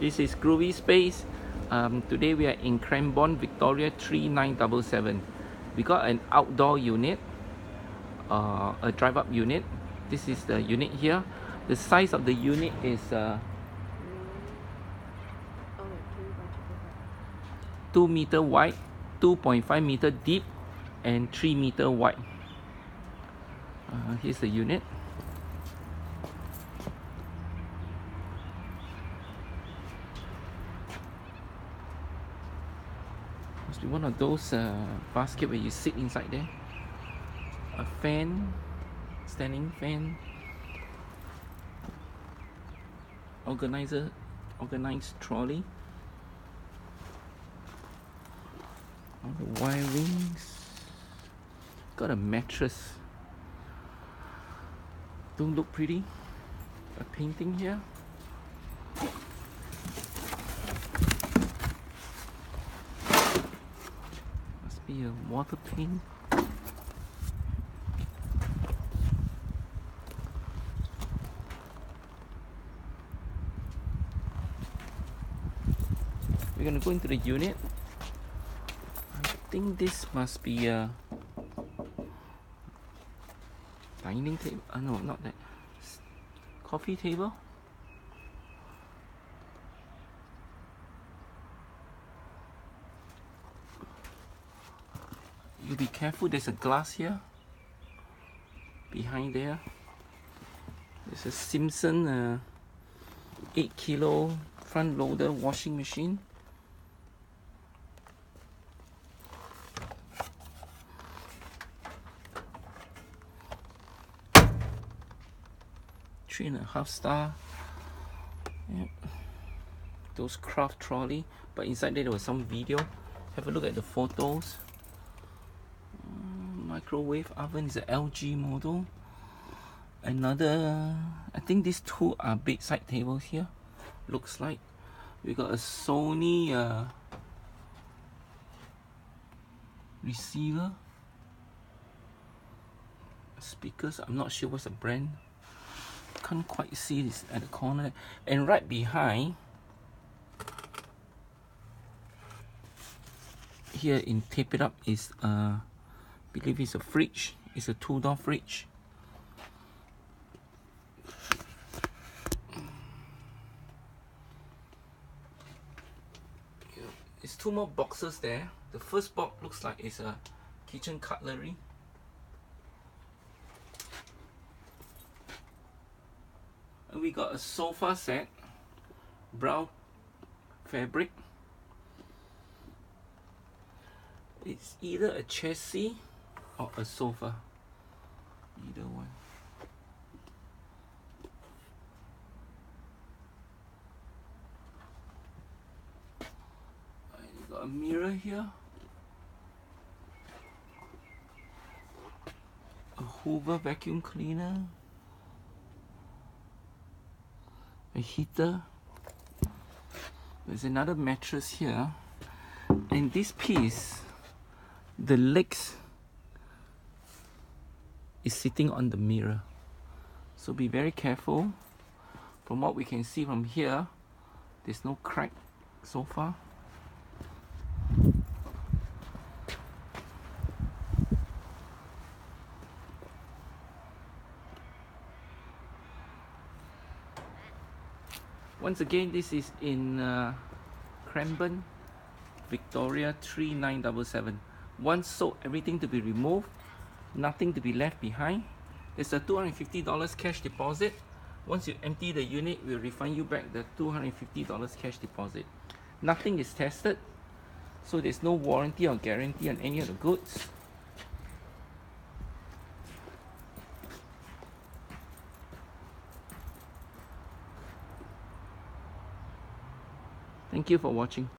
This is Groovy Space. Today we are in Cranbourne, Victoria 3977. We got an outdoor unit, a drive-up unit. This is the unit here. The size of the unit is 2 meter wide, 2.5 meter deep, and 3 meter wide. Here's the unit. Must be one of those baskets where you sit inside there. A fan, standing fan, organized trolley. All the wirings. Got a mattress. Don't look pretty? A painting here. Must be a water paint. We're gonna go into the unit. I think this must be a dining table. No, not that. Coffee table. You be careful, there's a glass here. Behind there. There's a Simpson 8 kilo front loader washing machine. Three and a half star. Yep. Those craft trolley, but inside there was some video. Have a look at the photos. Microwave oven is an LG model. Another, I think these two are bedside tables here. Looks like we got a Sony receiver. Speakers, I'm not sure what's the brand. Can't quite see this at the corner. And right behind here in Tape It Up is believe it's a fridge. It's a 2-door fridge. It's 2 more boxes there. The first box looks like it's a kitchen cutlery. And we got a sofa set, brown fabric. It's either a chassis or a sofa, either one. You got a mirror here, a Hoover vacuum cleaner, a heater. There's another mattress here, and this piece, the legs is sitting on the mirror, so be very careful. From what we can see from here, there's no crack so far. Once again, this is in Cranbourne, Victoria 3977. Once sold, everything to be removed, nothing to be left behind. There's a $250 cash deposit. Once you empty the unit, we'll refund you back the $250 cash deposit. Nothing is tested, so there's no warranty or guarantee on any of the goods. Thank you for watching.